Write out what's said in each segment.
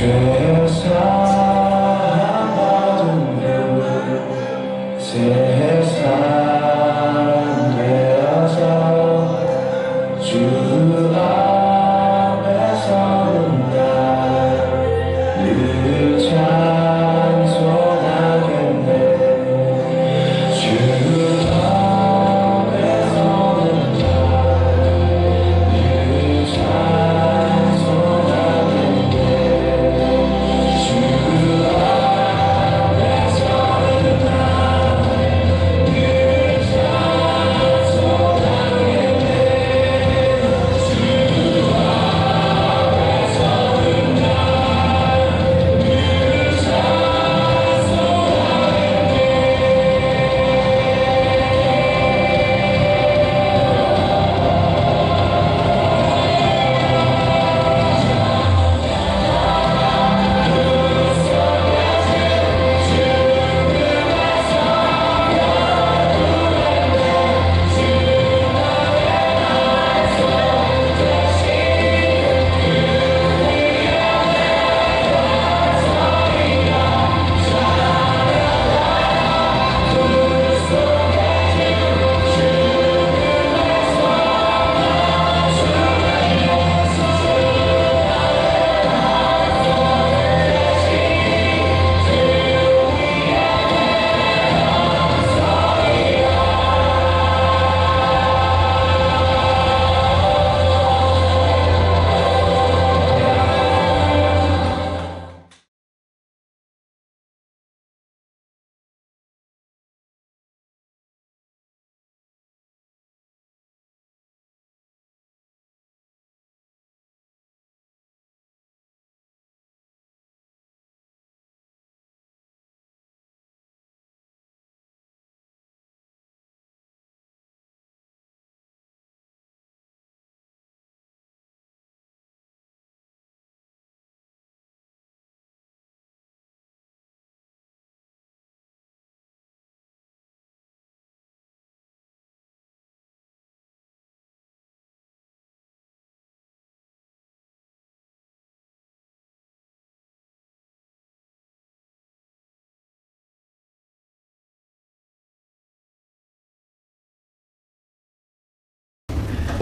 죄 사함받은 후 새 사람 되어서 주 앞에 서는 날 늘 찬송하겠네. 주 앞에 서는 날 늘 찬송하겠네. 주 앞에 서는 날 늘 찬송하겠네. 주 앞에 서는 날 늘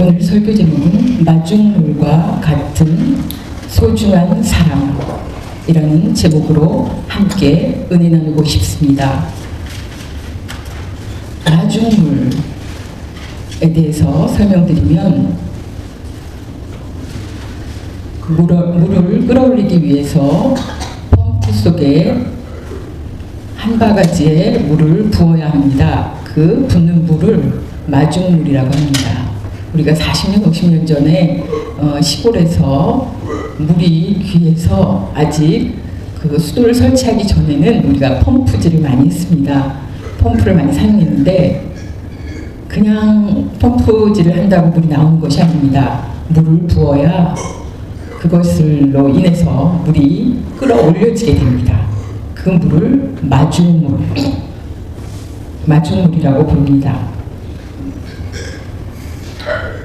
오늘 설교 제목은 마중물과 같은 소중한 사랑이라는 제목으로 함께 은혜 나누고 싶습니다. 마중물에 대해서 설명드리면 물을 끌어올리기 위해서 펌프 속에 한 바가지의 물을 부어야 합니다. 그 붓는 물을 마중물이라고 합니다. 우리가 40년, 50년 전에 시골에서 물이 귀해서 아직 그 수도를 설치하기 전에는 우리가 펌프질을 많이 했습니다. 펌프를 많이 사용했는데 그냥 펌프질을 한다고 물이 나오는 것이 아닙니다. 물을 부어야 그것으로 인해서 물이 끌어올려지게 됩니다. 그 물을 마중물이라고 부릅니다.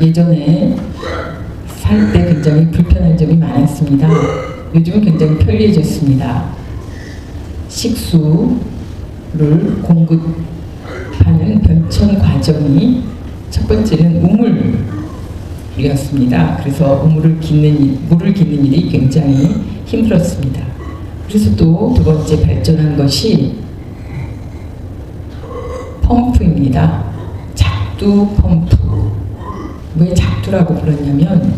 예전에 살 때 굉장히 불편한 점이 많았습니다. 요즘은 굉장히 편리해졌습니다. 식수를 공급하는 변천 과정이 첫 번째는 우물이었습니다. 그래서 물을 깃는 일이 굉장히 힘들었습니다. 그래서 또 두 번째 발전한 것이 펌프입니다. 작두 펌프. 왜 작두라고 불렀냐면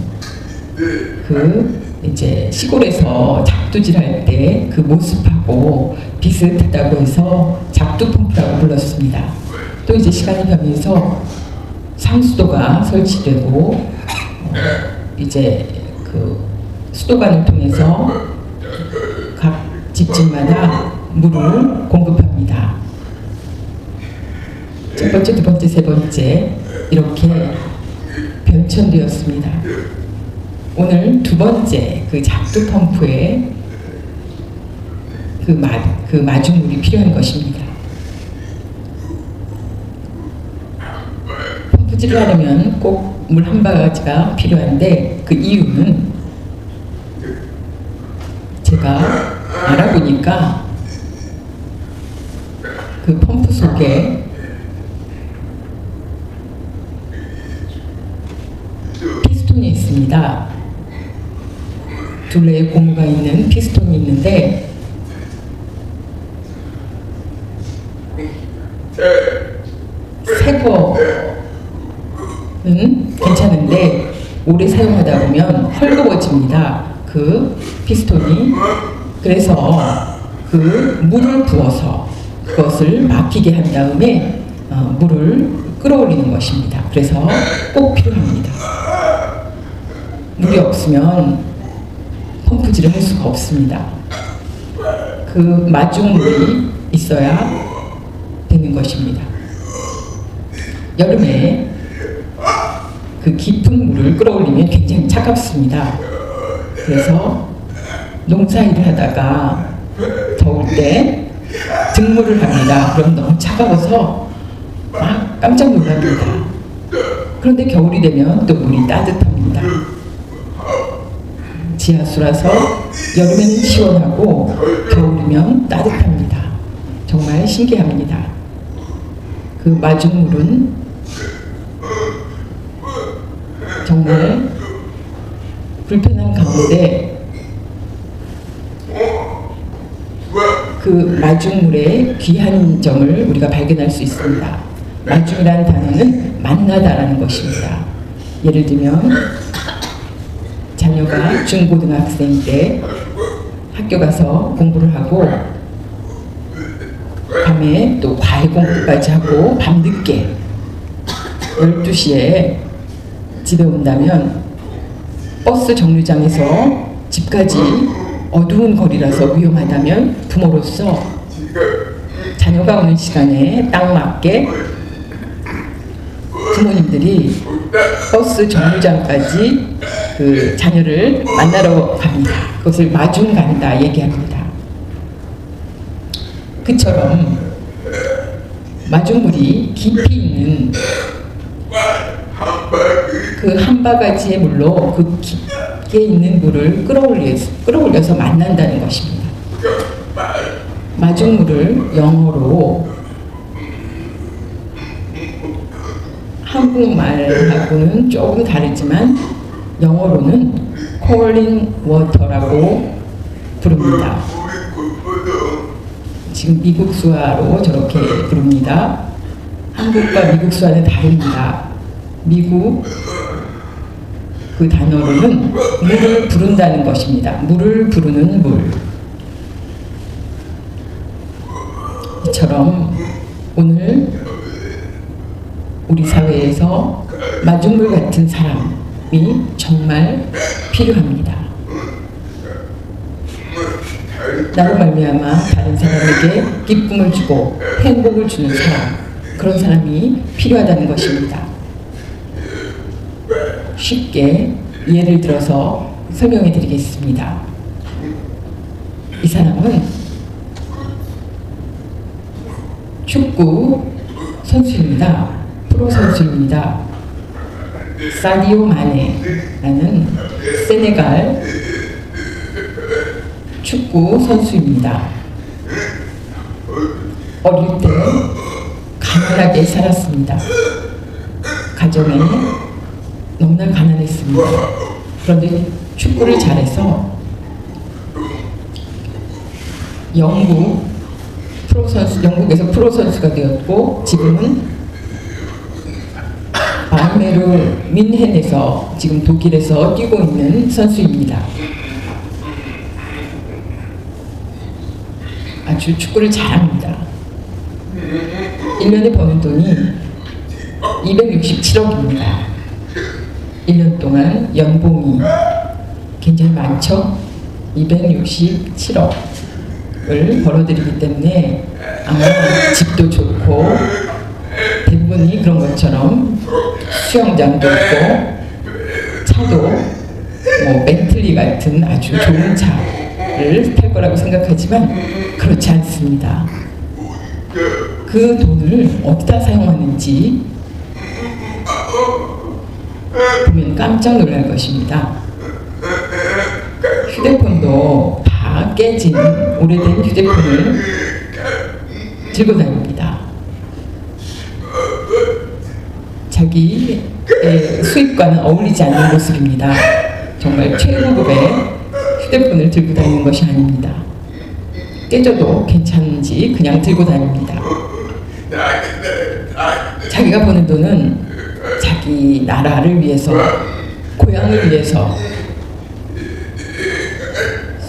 이제 시골에서 작두질할 때 그 모습하고 비슷하다고 해서 작두 펌프라고 불렀습니다. 또 이제 시간이 가면서 상수도가 설치되고 이제 그 수도관을 통해서 각 집집마다 물을 공급합니다. 첫 번째, 두 번째, 세 번째 이렇게 변천되었습니다. 오늘 두 번째 그 작두 펌프에 그 마중물이 필요한 것입니다. 펌프질을 하려면 꼭 물 한 바가지가 필요한데 그 이유는 제가 보니까 그 펌프 속에 피스톤이 있습니다. 둘레에 고무가 있는 피스톤이 있는데 새 거는 괜찮은데 오래 사용하다 보면 헐거워집니다. 그 피스톤이. 그래서 그 물을 부어서 그것을 막히게 한 다음에 물을 끌어올리는 것입니다. 그래서 꼭 필요합니다. 물이 없으면 펌프질을 할 수가 없습니다. 그 마중물이 있어야 되는 것입니다. 여름에 그 깊은 물을 끌어올리면 굉장히 차갑습니다. 그래서 농사일을 하다가 더울 때 등물을 합니다. 그럼 너무 차가워서 막 깜짝 놀랍니다. 그런데 겨울이 되면 또 물이 따뜻합니다. 지하수라서 여름에는 시원하고 겨울이면 따뜻합니다. 정말 신기합니다. 그 마중물은 정말 불편한 가운데 그 마중물의 귀한 점을 우리가 발견할 수 있습니다. 마중이라는 단어는 만나다라는 것입니다. 예를 들면 자녀가 중고등학생 때 학교 가서 공부를 하고 밤에 또 과외 공부까지 하고 밤늦게 12시에 집에 온다면 버스 정류장에서 집까지 어두운 거리라서 위험하다면 부모로서 자녀가 오는 시간에 딱 맞게 부모님들이 버스 정류장까지 그 자녀를 만나러 갑니다. 그것을 마중 간다 얘기합니다. 그처럼 마중물이 깊이 있는 그 한 바가지의 물로 그 깊게 있는 물을 끌어올려서 만난다는 것입니다. 마중물을 영어로 한국말하고는 조금 다르지만 영어로는 콜링 워터라고 부릅니다. 지금 미국 수화로 저렇게 부릅니다. 한국과 미국 수화는 다릅니다. 미국 그 단어로는 물을 부른다는 것입니다. 물을 부르는 물. 이처럼 오늘 우리 사회에서 마중물 같은 사람이 정말 필요합니다. 나로 말미암아 다른 사람에게 기쁨을 주고 행복을 주는 사람, 그런 사람이 필요하다는 것입니다. 쉽게 예를 들어서 설명해 드리겠습니다. 이 사람은 축구 선수입니다. 프로 선수입니다. 사디오 마네라는 세네갈 축구 선수입니다. 어릴 때 가난하게 살았습니다. 가정에 너무나 가난했습니다. 그런데 축구를 잘해서 영국에서 프로 선수가 되었고 지금은 바이에른 뮌헨에서 지금 독일에서 뛰고 있는 선수입니다. 아주 축구를 잘합니다. 1년에 버는 돈이 267억입니다. 1년 동안 연봉이 굉장히 많죠? 267억을 벌어들이기 때문에 아마 집도 좋고 대부분이 그런 것처럼 수영장도 있고 차도 뭐 벤틀리 같은 아주 좋은 차를 탈 거라고 생각하지만 그렇지 않습니다. 그 돈을 어디다 사용하는지 보면 깜짝 놀랄 것입니다. 휴대폰도 다 깨진 오래된 휴대폰을 들고 다닙니다. 자기의 수입과는 어울리지 않는 모습입니다. 정말 최고급의 휴대폰을 들고 다니는 것이 아닙니다. 깨져도 괜찮은지 그냥 들고 다닙니다. 자기가 버는 돈은 자기 나라를 위해서, 고향을 위해서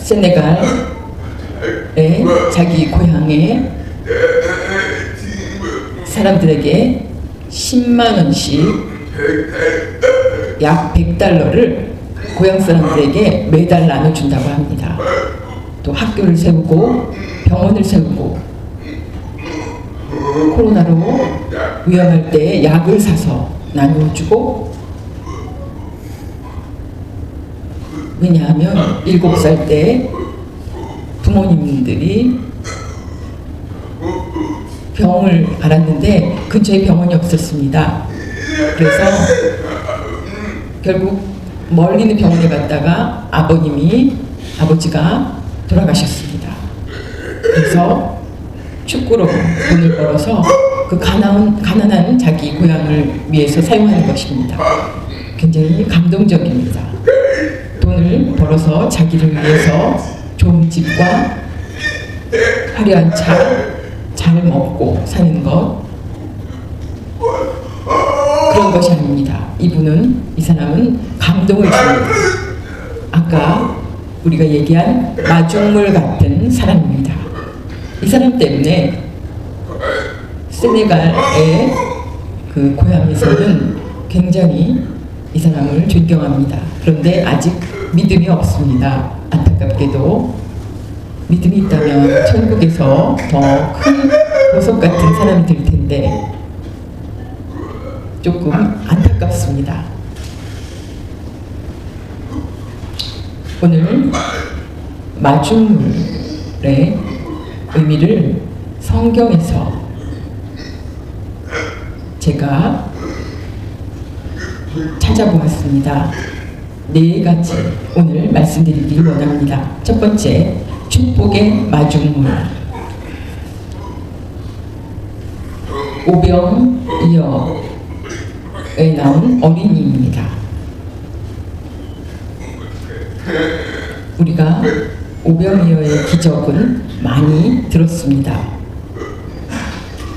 세네갈의 자기 고향의 사람들에게 10만 원씩 약 100달러를 고향 사람들에게 매달 나눠준다고 합니다. 또 학교를 세우고 병원을 세우고 코로나로 위험할 때 약을 사서 나눠주고, 왜냐하면 7살 때 부모님들이 병을 앓았는데 근처에 병원이 없었습니다. 그래서 결국 멀리 있는 병원에 갔다가 아버지가 돌아가셨습니다. 그래서 축구로 돈을 벌어서 그 가난한 자기 고향을 위해서 사용하는 것입니다. 굉장히 감동적입니다. 돈을 벌어서 자기를 위해서 좋은 집과 화려한 차 잘 먹고 사는 것, 그런 것이 아닙니다. 이 사람은 감동을 줍니다. 아까 우리가 얘기한 마중물 같은 사람입니다. 이 사람 때문에 세네갈의 그 고향에서는 굉장히 이 사람을 존경합니다. 그런데 아직 믿음이 없습니다. 안타깝게도 믿음이 있다면 천국에서 더 큰 보석 같은 사람이 될 텐데 조금 안타깝습니다. 오늘 마중물의 의미를 성경에서 제가 찾아보았습니다. 4가지 오늘 말씀드리길 원합니다. 첫 번째, 축복의 마중물. 오병이어에 나온 어린이입니다. 우리가 오병이어의 기적은 많이 들었습니다.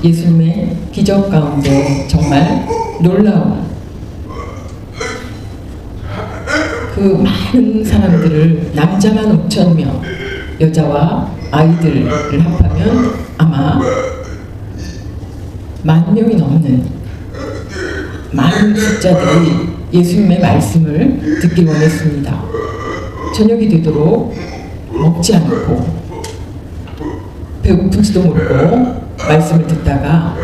예수님의 기적 가운데 정말 놀라운 그 많은 사람들을, 남자만 5,000명, 여자와 아이들을 합하면 아마 10,000명이 넘는 많은 숫자들이 예수님의 말씀을 듣기 원했습니다. 저녁이 되도록 먹지 않고 배고픈지도 모르고 말씀을 듣다가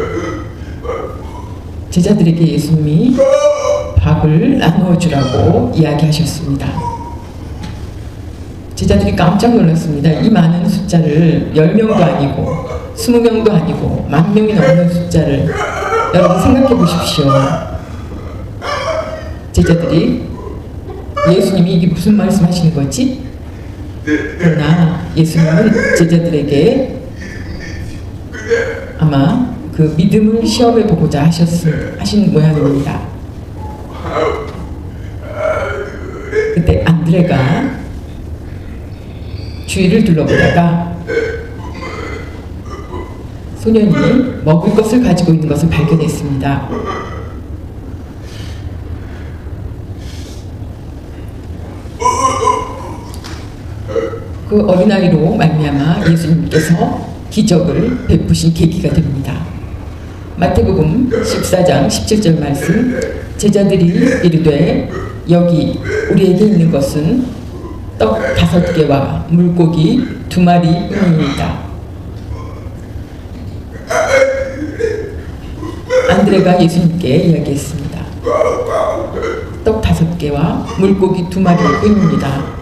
제자들에게 예수님이 밥을 나누어 주라고 이야기하셨습니다. 제자들이 깜짝 놀랐습니다. 이 많은 숫자를 10명도 아니고 20명도 아니고 10,000명이 넘는 숫자를 여러분 생각해 보십시오. 제자들이 예수님이 이게 무슨 말씀하시는 거지? 그러나 예수님은 제자들에게 아마 그 믿음을 시험해 보고자 하신 모양입니다. 그때 안드레가 주위를 둘러보다가 소년이 먹을 것을 가지고 있는 것을 발견했습니다. 그 어린아이로 말미암아 예수님께서 기적을 베푸신 계기가 됩니다. 마태복음 14장 17절 말씀, 제자들이 이르되 여기 우리에게 있는 것은 떡 5개와 물고기 2마리뿐입니다. 안드레가 예수님께 이야기했습니다. 떡 5개와 물고기 2마리뿐입니다.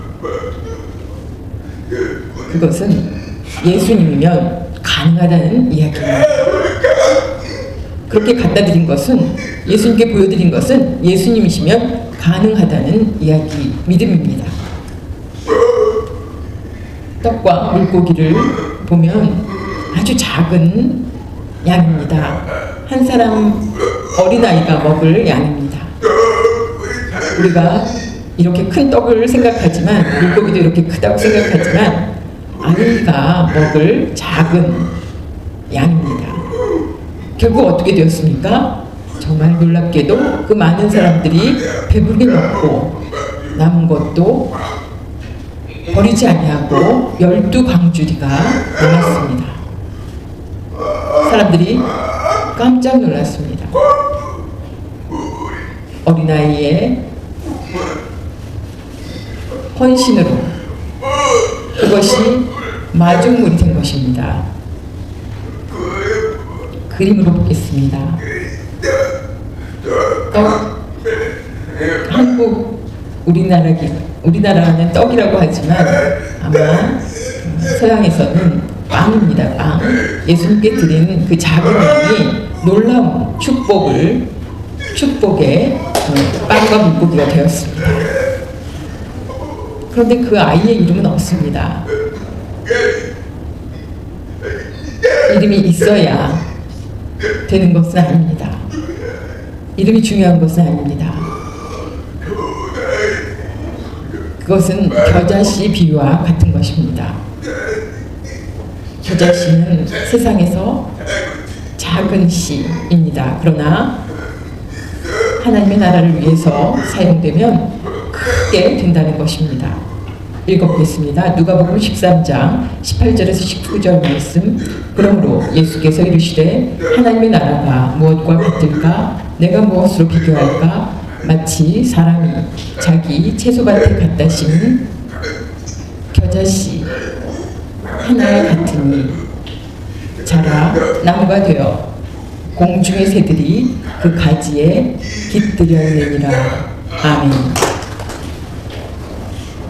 그것은 예수님이면 가능하다는 이야기입니다. 그렇게 갖다 드린 것은, 예수님께 보여드린 것은 예수님이시면 가능하다는 이야기, 믿음입니다. 떡과 물고기를 보면 아주 작은 양입니다. 한 사람 어린아이가 먹을 양입니다. 우리가 이렇게 큰 떡을 생각하지만, 물고기도 이렇게 크다고 생각하지만 아이가 먹을 작은 양입니다. 결국 어떻게 되었습니까? 정말 놀랍게도 그 많은 사람들이 배부르게 먹고 남은 것도 버리지 아니하고 12광주리가 남았습니다. 사람들이 깜짝 놀랐습니다. 어린아이의 헌신으로 그것이 마중물이 된 것입니다. 그림으로 보겠습니다. 떡, 한국, 우리나라는 떡이라고 하지만 아마 서양에서는 빵입니다. 빵. 예수님께 드린 그 작은 양이 놀라운 축복의 빵과 물고기가 되었습니다. 그런데 그 아이의 이름은 없습니다. 이름이 있어야 되는 것은 아닙니다. 이름이 중요한 것은 아닙니다. 그것은 겨자씨 비유와 같은 것입니다. 겨자씨는 세상에서 작은 씨입니다. 그러나 하나님의 나라를 위해서 사용되면 크게 된다는 것입니다. 읽어보겠습니다. 누가복음 13장 18절에서 19절 말씀. 그러므로 예수께서 이르시되 하나님의 나라가 무엇과 같을까? 내가 무엇으로 비교할까? 마치 사람이 자기 채소밭에 갖다 심은 겨자씨 하나 같으니 자라 나무가 되어 공중의 새들이 그 가지에 깃들였느니라. 아멘.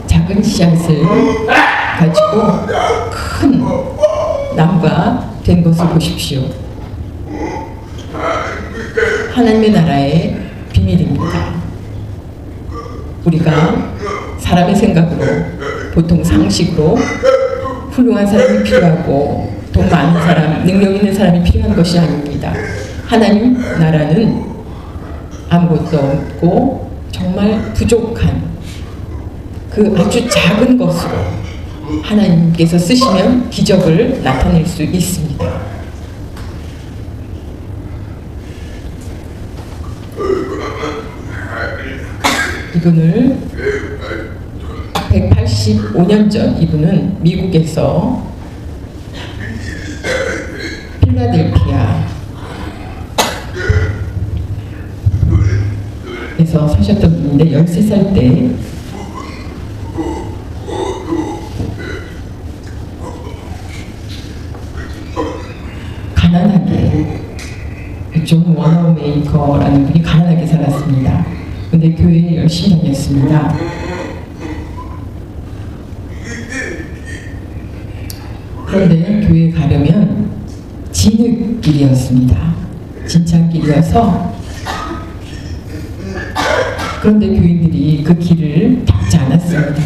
작은 씨앗을 가지고 큰 나무가 된 것을 보십시오. 하나님의 나라의 비밀입니다. 우리가 사람의 생각으로, 보통 상식으로 훌륭한 사람이 필요하고 돈 많은 사람, 능력 있는 사람이 필요한 것이 아닙니다. 하나님 나라는 아무것도 없고 정말 부족한 그 아주 작은 것으로 하나님께서 쓰시면 기적을 나타낼 수 있습니다. 이분을 185년 전 이분은 미국에서 필라델피아에서 사셨던 분인데 13살 때 가난하게, 존 워너메이커라는 분이 가난하게 살았습니다. 근데 교회에 열심히 다녔습니다. 그런데 교회에 가려면 진흙길이었습니다. 진창길이어서, 그런데 교인들이 그 길을 닦지 않았습니다.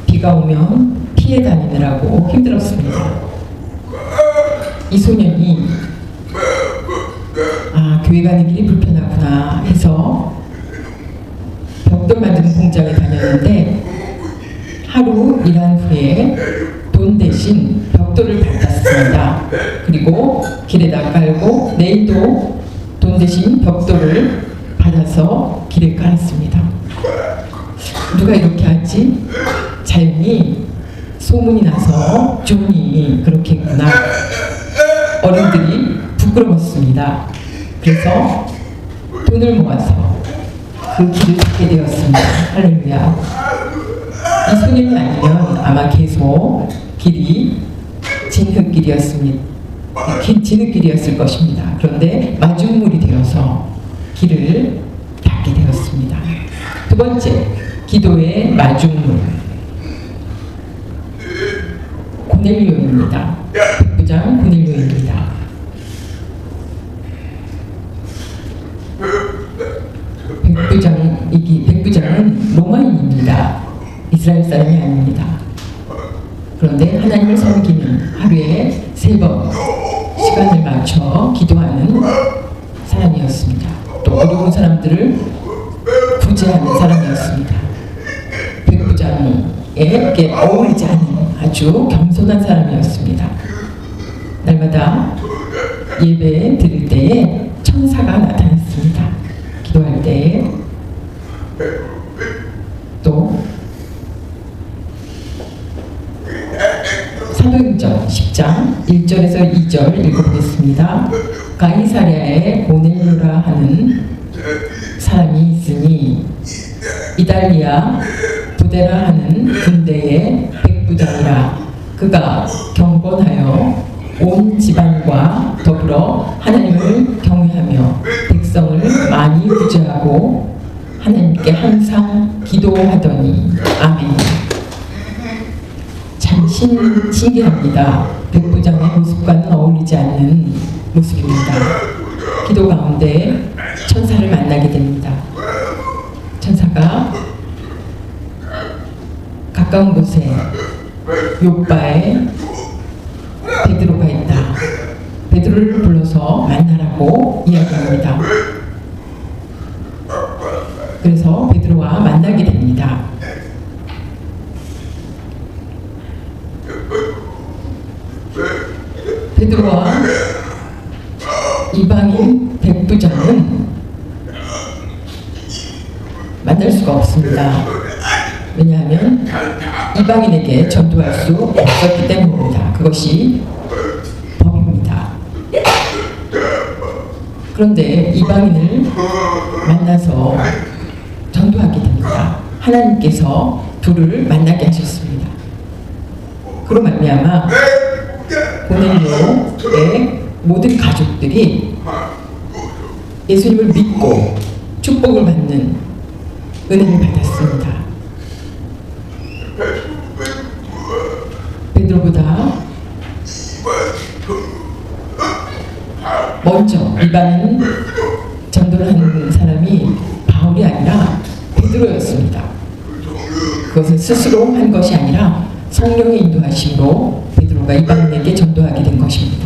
비가 오면 피해 다니느라고 힘들었습니다. 이 소년이 교회 가는 길이 불편하구나 해서 벽돌 만드는 공장에 다녔는데 하루 일한 후에 돈 대신 벽돌을 받았습니다. 그리고 길에다 깔고 내일도 돈 대신 벽돌을 받아서 길에 깔았습니다. 누가 이렇게 하지? 자연히 소문이 나서 존이 그렇게 했구나. 어른들이 부끄러웠습니다. 그래서 돈을 모아서 그 길을 닫게 되었습니다. 할렐루야. 이 소년이 아니면 아마 계속 길이 진흙길이었을 것입니다. 그런데 마중물이 되어서 길을 닫게 되었습니다. 두 번째, 기도의 마중물. 고넬료입니다. 백부장 고넬료입니다. 백부장은 로마인입니다. 이스라엘 사람이 아닙니다. 그런데 하나님을 섬기는 하루에 3번 시간을 맞춰 기도하는 사람이었습니다. 또 어려운 사람들을 구제하는 사람이었습니다. 백부장에게 어울리지 않은 아주 겸손한 사람이었습니다. 날마다 예배 드릴 때에 천사가 나타났습니다. 기도할 때에. 또 사도행전 10장 1절에서 2절 읽어보겠습니다. 가이사랴에 고넬료라 하는 사람이 있으니 이달리아 부데라 하는 군대의 백부장이라. 그가 경건하여 온 집안과 더불어 하나님을 경외하며 백성을 많이 구제하고 하나님께 항상 기도하더니. 아멘. 참 신기합니다. 백부장의 모습과는 어울리지 않는 모습입니다. 기도 가운데 천사를 만나게 됩니다. 천사가 가까운 곳에 요바에 베드로가 있다. 베드로를 불러서 만나라고 이야기합니다. 그래서 베드로와 만나게 됩니다. 베드로와 이방인 백부장은 만날 수가 없습니다. 왜냐하면 이방인에게 전도할 수 없었기 때문입니다. 그것이 법입니다. 그런데 이방인을 만나서 전도하게 됩니다. 하나님께서 둘을 만나게 하셨습니다. 그로 말미암아 고넬료의 모든 가족들이 예수님을 믿고 축복을 받는 은혜를 받았습니다. 베드로보다 먼저 이방인 전도를 하는 사람이 바울이 아니라 베드로였습니다. 그것은 스스로 한 것이 아니라 성령의 인도하심으로 베드로가 이방인에게 전도하게 된 것입니다.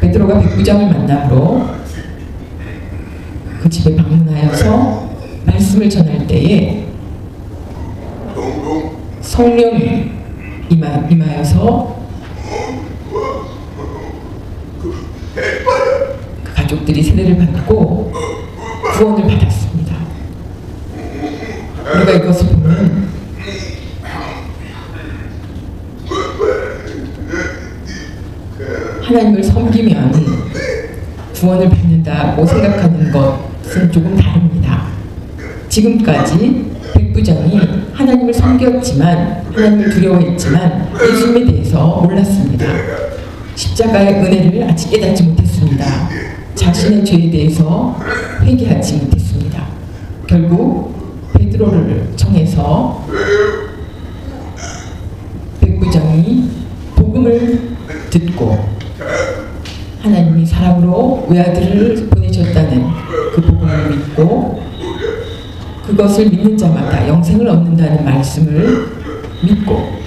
베드로가 백부장을 만남으로 그 집에 방문하여서 말씀을 전할 때에 성령이 임하여서 그 가족들이 세례를 받고 구원을 받았습니다. 우리가 이것을 보면 하나님을 섬기면 구원을 받는다고 생각하는 것은 조금 다릅니다. 지금까지 백부장이 하나님을 섬겼지만, 하나님을 두려워했지만 예수님에 대해서 몰랐습니다. 십자가의 은혜를 아직 깨닫지 못했습니다. 자신의 죄에 대해서 회개하지 못했습니다. 결국 베드로를 청해서 백부장이 복음을 듣고 하나님이 사람으로 외아들을 보내셨다는 그 복음을 믿고 그것을 믿는 자마다 영생을 얻는다는 말씀을 믿고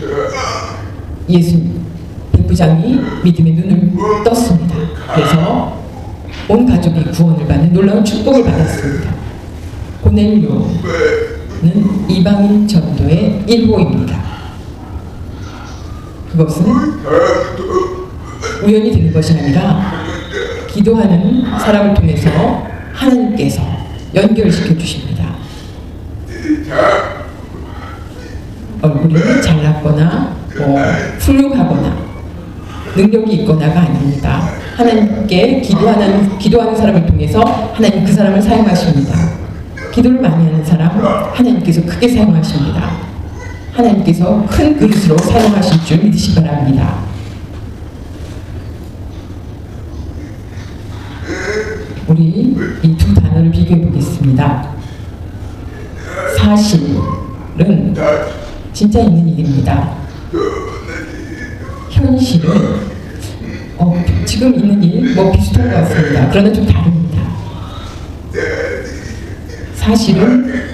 백부장이 믿음의 눈을 떴습니다. 그래서 온 가족이 구원을 받는 놀라운 축복을 받았습니다. 고넬료는 이방인 전도의 1호입니다. 그것은 우연히 되는 것이 아니라 기도하는 사람을 통해서 하나님께서 연결시켜 주십니다. 얼굴이 잘났거나 훌륭하거나 능력이 있거나가 아닙니다. 하나님께 기도하는 사람을 통해서 하나님 그 사람을 사용하십니다. 기도를 많이 하는 사람 하나님께서 크게 사용하십니다. 하나님께서 큰 그릇으로 사용하실 줄 믿으시 바랍니다. 우리 이 두 단어를 비교해 보겠습니다. 사실은 진짜 있는 일입니다. 현실은 지금 있는 일 비슷한 것 같습니다. 그러나 좀 다릅니다. 사실은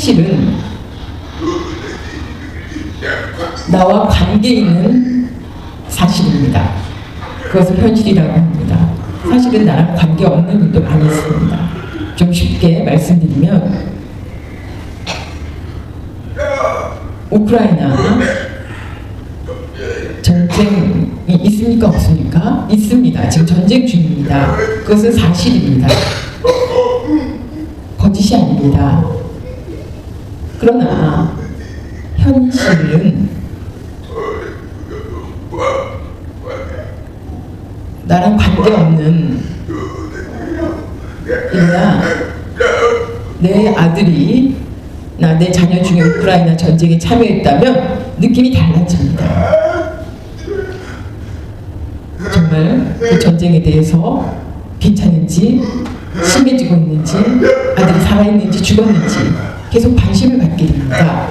현실은 나와 관계 있는 사실입니다. 그것을 현실이라고 합니다. 사실은 나랑 관계 없는 일도 많이 있습니다. 좀 쉽게 말씀드리면 우크라이나 전쟁이 있습니까? 없습니까? 있습니다. 지금 전쟁 중입니다. 그것은 사실입니다. 거짓이 아닙니다. 그러나 현실은 나랑 관계없는 일이나 내 아들이 내 자녀 중에 우크라이나 전쟁에 참여했다면 느낌이 달라집니다. 정말 그 전쟁에 대해서 괜찮은지, 심해지고 있는지, 아들이 살아있는지 죽었는지 계속 관심을 갖게 됩니다.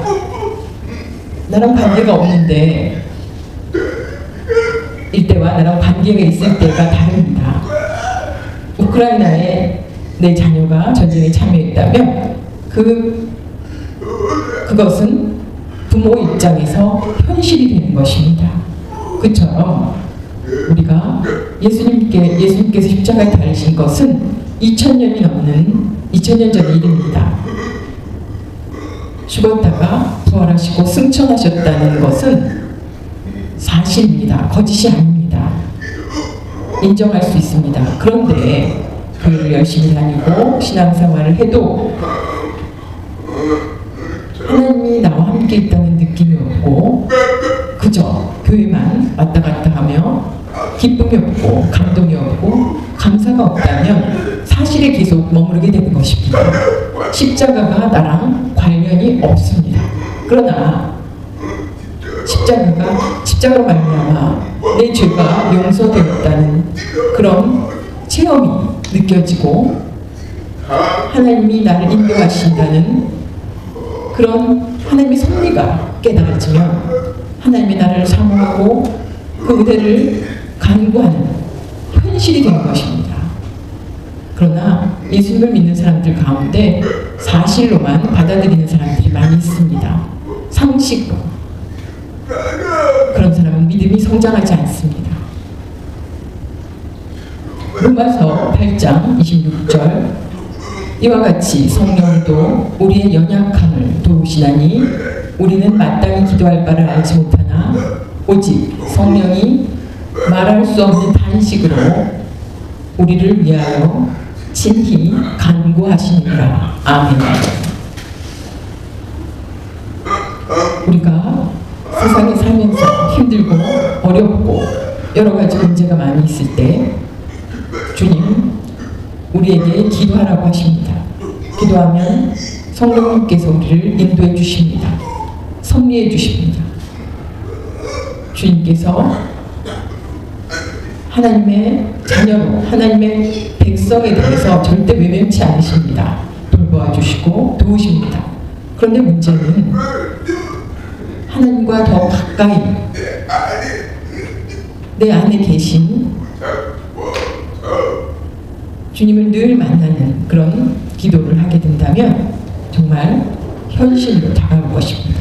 나랑 관계가 없는데 이때와 나랑 관계가 있을 때가 다릅니다. 우크라이나에 내 자녀가 전쟁에 참여했다면 그것은 부모 입장에서 현실이 되는 것입니다. 그처럼 우리가 예수님께서 십자가에 달리신 것은 2000년 전 일입니다. 죽었다가 부활하시고 승천하셨다는 것은 사실입니다. 거짓이 아닙니다. 인정할 수 있습니다. 그런데 교회를 열심히 다니고 신앙생활을 해도 하나님이 나와 함께 있다는 느낌이 없고 그저 교회만 왔다 갔다 하며 기쁨이 없고 감동이 없고 감사가 없다면 사실에 계속 머무르게 되는 것입니다. 십자가가 나랑 관련이 없습니다. 그러나 십자가로 말미암아 내 죄가 용서되었다는 그런 체험이 느껴지고 하나님이 나를 인도하신다는 그런 하나님의 섭리가 깨달아지면 하나님이 나를 사모하고 그 은혜를 간구하는 현실이 되는 것입니다. 그러나 예수님을 믿는 사람들 가운데 사실로만 받아들이는 사람들이 많이 있습니다. 상식으로. 그런 사람은 믿음이 성장하지 않습니다. 로마서 8장 26절 이와 같이 성령도 우리의 연약함을 도우시나니 우리는 마땅히 기도할 바를 알지 못하나 오직 성령이 말할 수 없는 단식으로 우리를 위하여 친히 간구하시니라. 아멘. 우리가 세상에 살면서 힘들고 어렵고 여러 가지 문제가 많이 있을 때 주님 우리에게 기도하라고 하십니다. 기도하면 성령님께서 우리를 인도해 주십니다. 섭리해 주십니다. 주님께서 하나님의 자녀로 하나님의 백성에 대해서 절대 외면치 않으십니다. 돌보아 주시고 도우십니다. 그런데 문제는 하나님과 더 가까이 내 안에 계신 주님을 늘 만나는 그런 기도를 하게 된다면 정말 현실로 다가올 것입니다.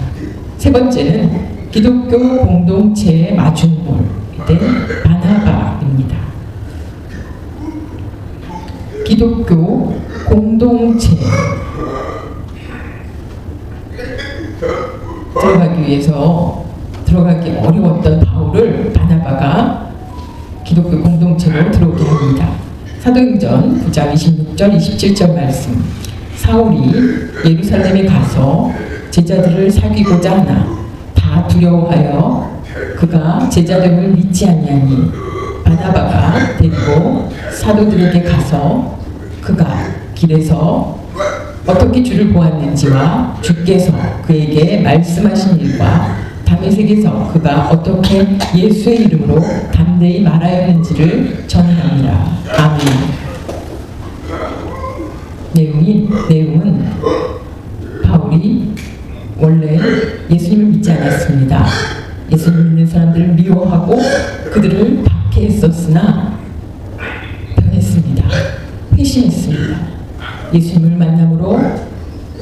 세 번째는 기독교 공동체의 마중물이 된 바나바입니다. 기독교 공동체 들어가기 위해서 들어가기 어려웠던 바울을 바나바가 기독교 공동체로 들어오게 합니다. 사도행전 9장 26절 27절 말씀 사울이 예루살렘에 가서 제자들을 사귀고자 하나 다 두려워하여 그가 제자됨을 믿지 아니하니 바나바가 데리고 사도들에게 가서 그가 길에서 어떻게 주를 보았는지와 주께서 그에게 말씀하신 일과 다메섹에서 그가 어떻게 예수의 이름으로 담대히 말하였는지를 전하니라. 아멘. 내용은 바울이 원래 예수님을 믿지 않았습니다. 예수님 믿는 사람들을 미워하고 그들을 박해했었으나 변했습니다. 회심했습니다. 예수님을 만남으로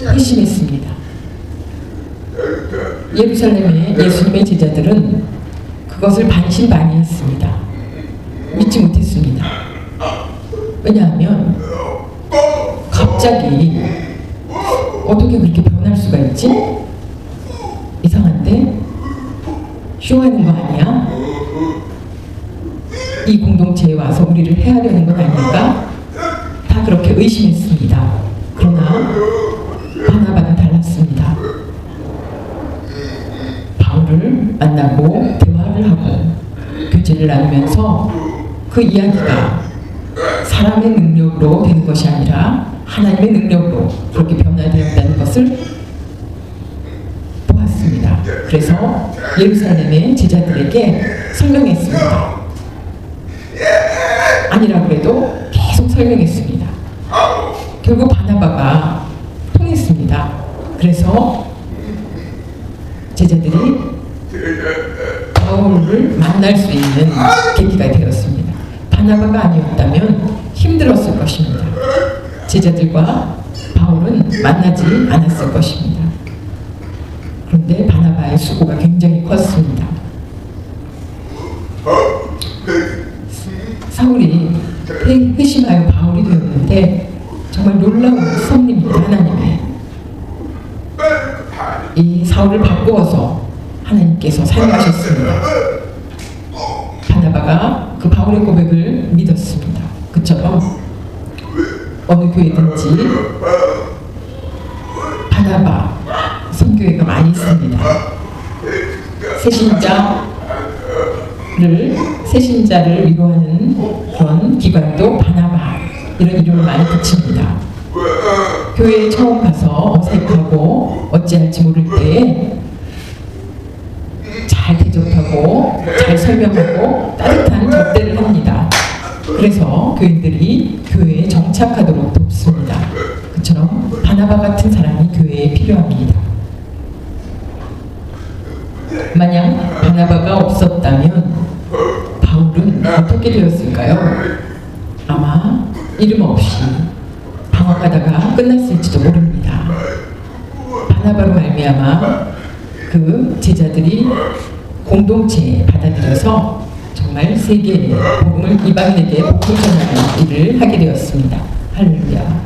회심했습니다. 예루살렘의 예수님의 제자들은 그것을 반신반의했습니다. 믿지 못했습니다. 왜냐하면 갑자기 어떻게 그렇게 변할 수가 있지? 이상한데? 쇼하는 거 아니야? 이 공동체에 와서 우리를 해하려는 건 아닐까? 다 그렇게 의심했습니다. 그러나 바나바는 달랐습니다. 바울을 만나고 대화를 하고 교제를 나누면서 그 이야기가 사람의 능력으로 되는 것이 아니라 하나님의 능력으로 그렇게 변화되었다는 것을 보았습니다. 그래서 예루살렘의 제자들에게 설명했습니다. 아니라 그래도 계속 설명했습니다. 결국 바나바가 통했습니다. 그래서 제자들이 바울을 만날 수 있는 계기가 되었습니다. 바나바가 아니었다면 힘들었을 것입니다. 제자들과 바울은 만나지 않았을 것입니다. 그런데 바나바의 수고가 굉장히 컸습니다. 사울이 회심하여 바울이 되었는데 정말 놀라운 섭리입니다. 하나님의 이 사울을 바꾸어서 하나님께서 사용하셨습니다. 바나바가 그 바울의 고백을 믿었습니다. 그처럼 어느 교회든지 바나바 선교회가 많이 있습니다. 새신자를 위로하는 그런 기관도 바나바 이런 이름을 많이 붙입니다. 교회에 처음 가서 어색하고 어찌할지 모를 때에 잘 대접하고 잘 설명하고 따뜻한 접대를 합니다. 그래서 교인들이 교회에 정착하도록 돕습니다. 그처럼 바나바 같은 사람이 교회에 필요합니다. 만약 바나바가 없었다면 바울은 어떻게 되었을까요? 아마 이름 없이 방황하다가 끝났을지도 모릅니다. 바나바로 말미암아 그 제자들이 공동체에 받아들여서 정말 세계의 복음을 이방인에게 복음 전하는 일을 하게 되었습니다. 할렐루야.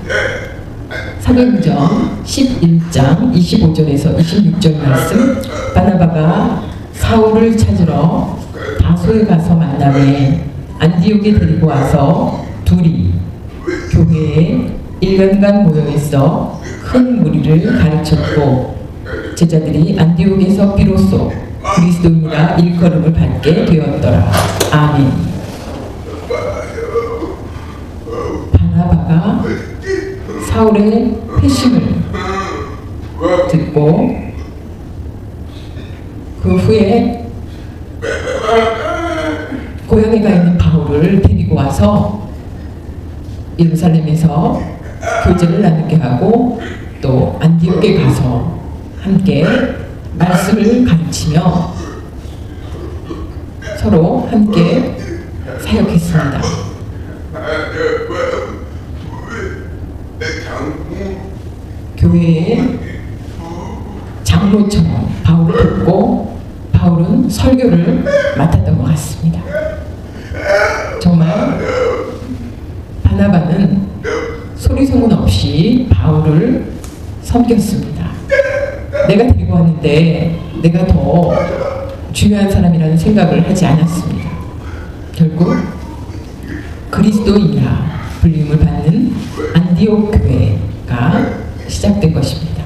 사도행전 11장 25절에서 26절 말씀. 바나바가 사울을 찾으러 다소에 가서 만남에 안디옥에 데리고 와서 둘이 교회에 1년간 모여 있어 큰 무리를 가르쳤고 제자들이 안디옥에서 비로소 그리스도인이라 일컬음을 받게 되었더라. 아멘. 바나바가 사울의 회심을 듣고 그 후에 고향에 가 있는 바울을 데리고 와서 예루살렘에서 교제를 나누게 하고 또 안디옥에 가서 함께 말씀을 가르치며 서로 함께 사역했습니다. 교회의 장로처럼 바울을 돕고 바울은 설교를 맡았던 것 같습니다. 정말 바나바는 소리소문 없이 바울을 섬겼습니다. 내가 데리고 왔는데 내가 더 중요한 사람이라는 생각을 하지 않았습니다. 결국 그리스도인이라 불림을 받는 안디옥 교회가 시작된 것입니다.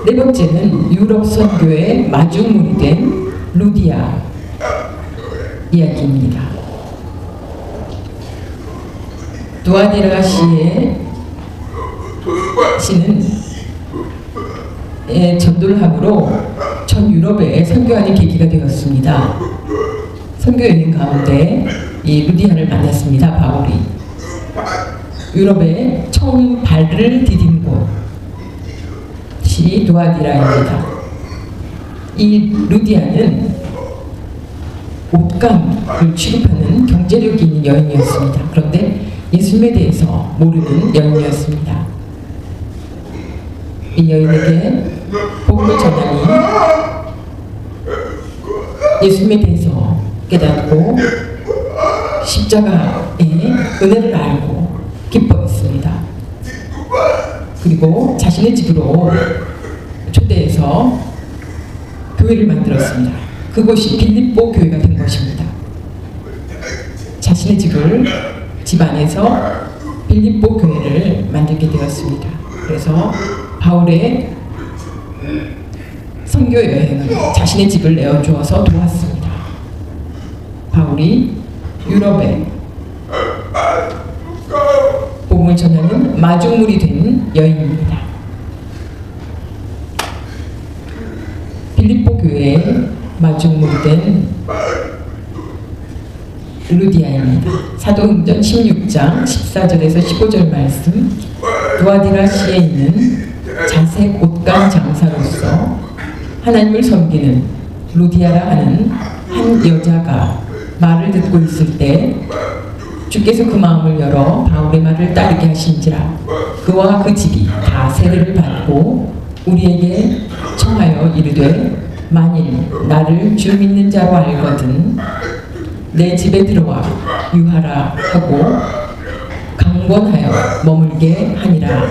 네 번째는 유럽 선교의 마중물이 된 루디아 이야기입니다. 두아디라 씨는 전도를 함으로 전 유럽에 선교하는 계기가 되었습니다. 선교 여행 가운데 이 루디아를 만났습니다. 바울이 유럽에 처음 발을 디딘 곳이 두아디라입니다. 이 루디아는 옷감을 취급하는 경제력이 있는 여인이었습니다. 그런데 예수님에 대해서 모르는 여인이었습니다. 이 여인에게 복음을 전하니 예수님에 대해서 깨닫고 십자가의 은혜를 알고 기뻐했습니다. 그리고 자신의 집으로 초대해서 교회를 만들었습니다. 그곳이 빌립보 교회가 된 것입니다. 자신의 집 안에서 빌립보 교회를 만들게 되었습니다. 그래서 바울의 선교 여행은 자신의 집을 내어주어서 도왔습니다. 바울이 유럽에 복음을 전하는 마중물이 된 여인입니다. 빌립보 교회의 마중물이 된 루디아입니다. 사도행전 16장 14절에서 15절 말씀, 두아디라시에 있는 자색 옷간 장사로서 하나님을 섬기는 루디아라 하는 한 여자가 말을 듣고 있을 때 주께서 그 마음을 열어 바울의 말을 따르게 하신지라. 그와 그 집이 다 세례를 받고 우리에게 청하여 이르되 만일 나를 주 믿는 자로 알거든 내 집에 들어와 유하라 하고 강권하여 머물게 하니라.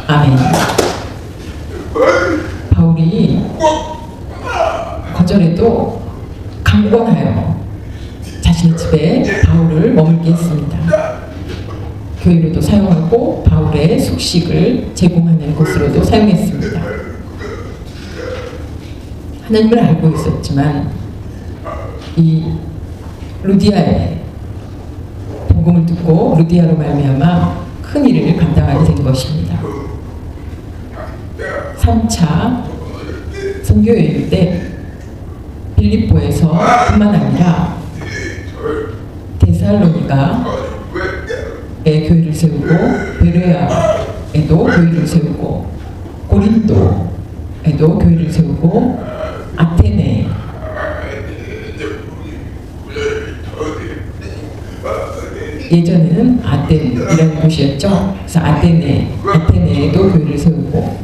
아멘. 바울이 거절해도 강권하여 자신의 집에 바울을 머물게 했습니다. 교회로도 사용하고 바울의 숙식을 제공하는 곳으로도 사용했습니다. 하나님을 알고 있었지만 이 루디아의 복음을 듣고 루디아로 말미암아 큰 일을 감당하게 된 것입니다. 3차 선교여행 때 빌립보에서 뿐만 아니라 데살로니가에 교회를 세우고 베레아에도 교회를 세우고 고린도에도 교회를 세우고 아테네 예전에는 아텐이라는 곳이었죠. 그래서 아테네에도 교회를 세우고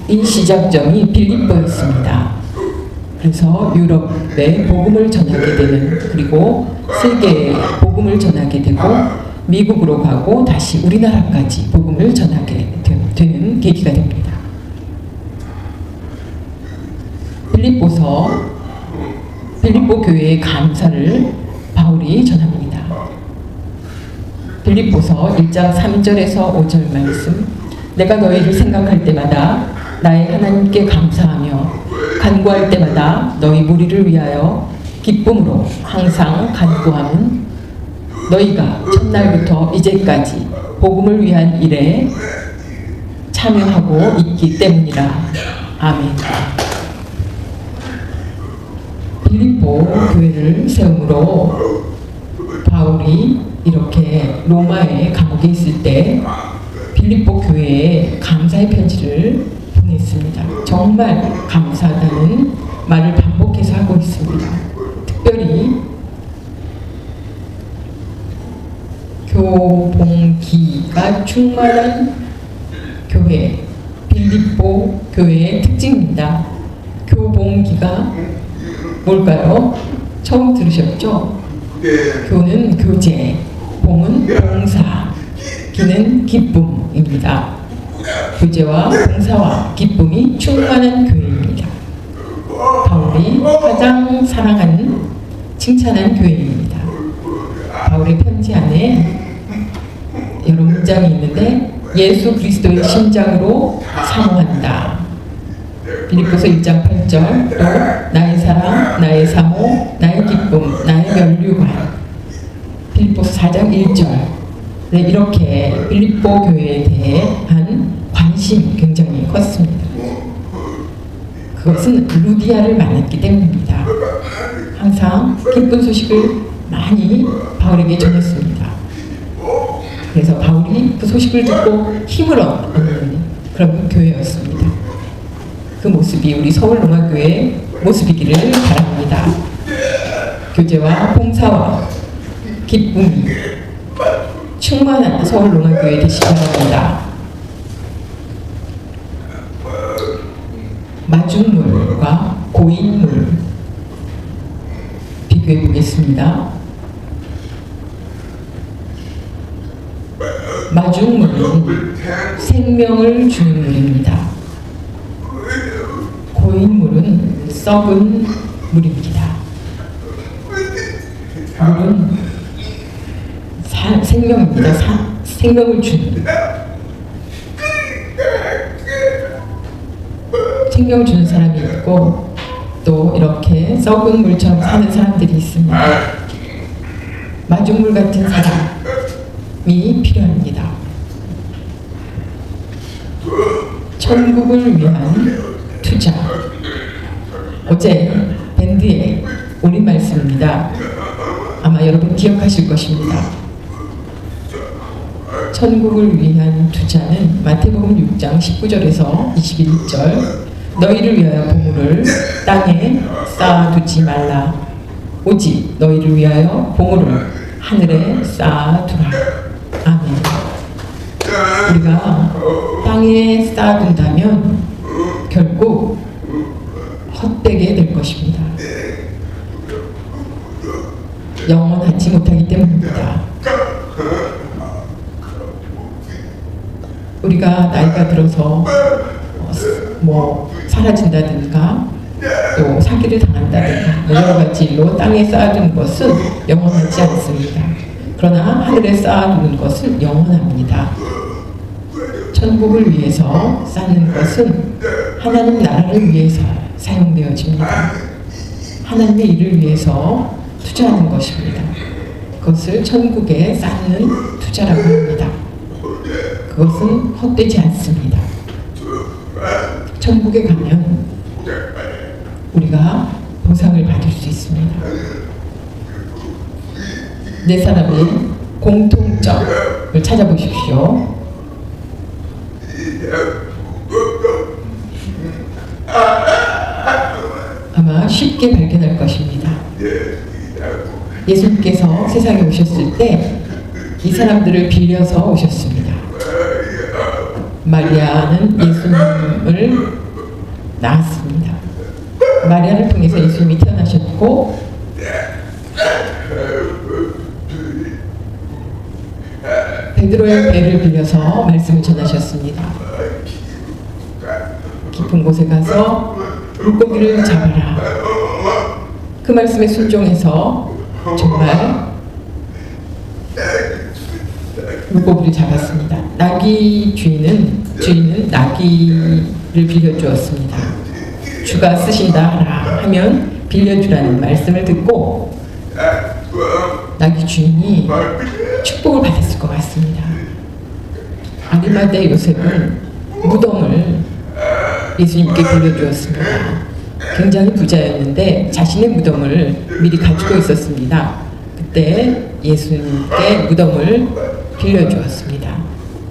이 시작점이 빌립보였습니다. 그래서 유럽에 복음을 전하게 되는, 그리고 세계에 복음을 전하게 되고 미국으로 가고 다시 우리나라까지 복음을 전하게 되는 계기가 됩니다. 빌립보 교회의 감사를 바울이 전합니다. 빌립보서 1장 3절에서 5절 말씀, 내가 너희를 생각할 때마다 나의 하나님께 감사하며 간구할 때마다 너희 무리를 위하여 기쁨으로 항상 간구함은 너희가 첫날부터 이제까지 복음을 위한 일에 참여하고 있기 때문이라. 아멘. 빌립보 교회를 세움으로 바울이 이렇게 로마의 감옥에 있을 때 빌립보 교회에 감사의 편지를 보냈습니다. 정말 감사하다는 말을 반복해서 하고 있습니다. 특별히 교봉기가 충만한 교회, 빌립보 교회의 특징입니다. 교봉기가 뭘까요? 처음 들으셨죠? 교는 교제, 봉은 봉사, 기는 기쁨입니다. 교제와 봉사와 기쁨이 충만한 교회입니다. 바울이 가장 사랑하는, 칭찬한 교회입니다. 바울의 편지 안에 여러 문장이 있는데 예수 그리스도의 심장으로 사모한다. 빌립보서 1장 8절, 또 나의 사랑, 나의 사모, 나의 기쁨, 나의 면류관. 빌립보서 4장 1절. 네, 이렇게 빌립보 교회에 대한 관심이 굉장히 컸습니다. 그것은 루디아를 만났기 때문입니다. 항상 기쁜 소식을 많이 바울에게 전했습니다. 그래서 바울이 그 소식을 듣고 힘을 얻는 그런 교회였습니다. 그 모습이 우리 서울로마교회의 모습이기를 바랍니다. 교제와 봉사와 기쁨이 충만한 서울로마교회 되시기 바랍니다. 마중물과 고인물 비교해 보겠습니다. 마중물은 생명을 주는 물입니다. 고인물은 썩은 물입니다. 물은 생명입니다. 생명을 주는 생명을 주는 사람이 있고 또 이렇게 썩은 물처럼 사는 사람들이 있습니다. 마중물 같은 사람이 필요합니다. 천국을 위한 투자. 어제 밴드에 올린 말씀입니다. 아마 여러분 기억하실 것입니다. 천국을 위한 투자는 마태복음 6장 19절에서 21절 너희를 위하여 보물을 땅에 쌓아두지 말라. 오직 너희를 위하여 보물을 하늘에 쌓아두라. 아멘. 우리가 땅에 쌓아둔다면 결국 헛되게 될 것입니다. 영원하지 못하기 때문입니다. 우리가 나이가 들어서 사라진다든가 또 사기를 당한다든가 여러 가지 일로 땅에 쌓아두는 것은 영원하지 않습니다. 그러나 하늘에 쌓아두는 것은 영원합니다. 천국을 위해서 쌓는 것은 하나님 나라를 위해서 사용되어집니다. 하나님의 일을 위해서 투자하는 것입니다. 그것을 천국에 쌓는 투자라고 합니다. 그것은 헛되지 않습니다. 천국에 가면 우리가 보상을 받을 수 있습니다. 네 사람의 공통점을 찾아보십시오. 아마 쉽게 발견할 것입니다. 예수님께서 세상에 오셨을 때 이 사람들을 빌려서 오셨습니다. 마리아는 예수님을 낳았습니다. 마리아를 통해서 예수님이 태어나셨고 베드로의 배를 빌려서 말씀을 전하셨습니다. 깊은 곳에 가서 물고기를 잡아라. 그 말씀에 순종해서 정말 물고기를 잡았습니다. 나귀 주인은 나귀를 빌려주었습니다. 주가 쓰신다 하라 하면 빌려주라는 말씀을 듣고 나귀 주인이 축복을 받았을 것 같습니다. 아리마대 요셉은 무덤을 예수님께 빌려주었습니다. 굉장히 부자였는데 자신의 무덤을 미리 가지고 있었습니다. 그때 예수님께 무덤을 빌려주었습니다.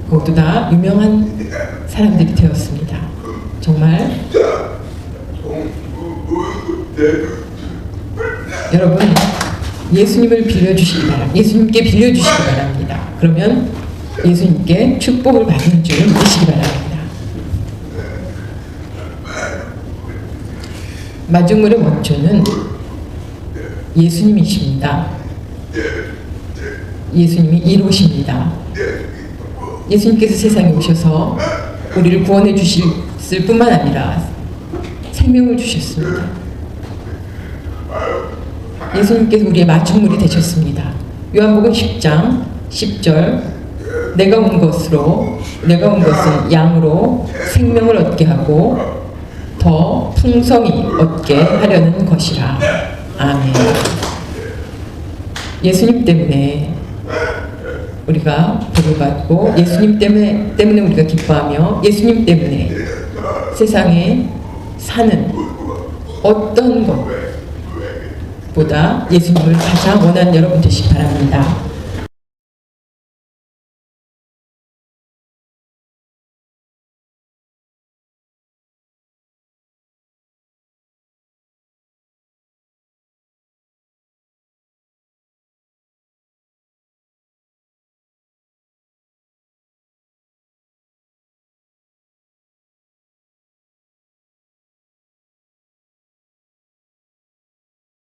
모두 다 유명한 사람들이 되었습니다. 정말 여러분 예수님을 빌려주시기 바랍니다. 예수님께 빌려주시기 바랍니다. 그러면 예수님께 축복을 받는 줄 믿으시기 바랍니다. 마중물의 원초는 예수님이십니다. 예수님이 이루십니다. 예수님께서 세상에 오셔서 우리를 구원해 주실 뿐만 아니라 생명을 주셨습니다. 예수님께서 우리의 마중물이 되셨습니다. 요한복음 10장 10절 내가 온 것은 양으로 생명을 얻게 하고 더 풍성히 얻게 하려는 것이라. 아멘. 예수님 때문에 우리가 복을 받고 예수님 때문에 우리가 기뻐하며 예수님 때문에 세상에 사는 어떤 것보다 예수님을 가장 원하는 여러분 되시기 바랍니다.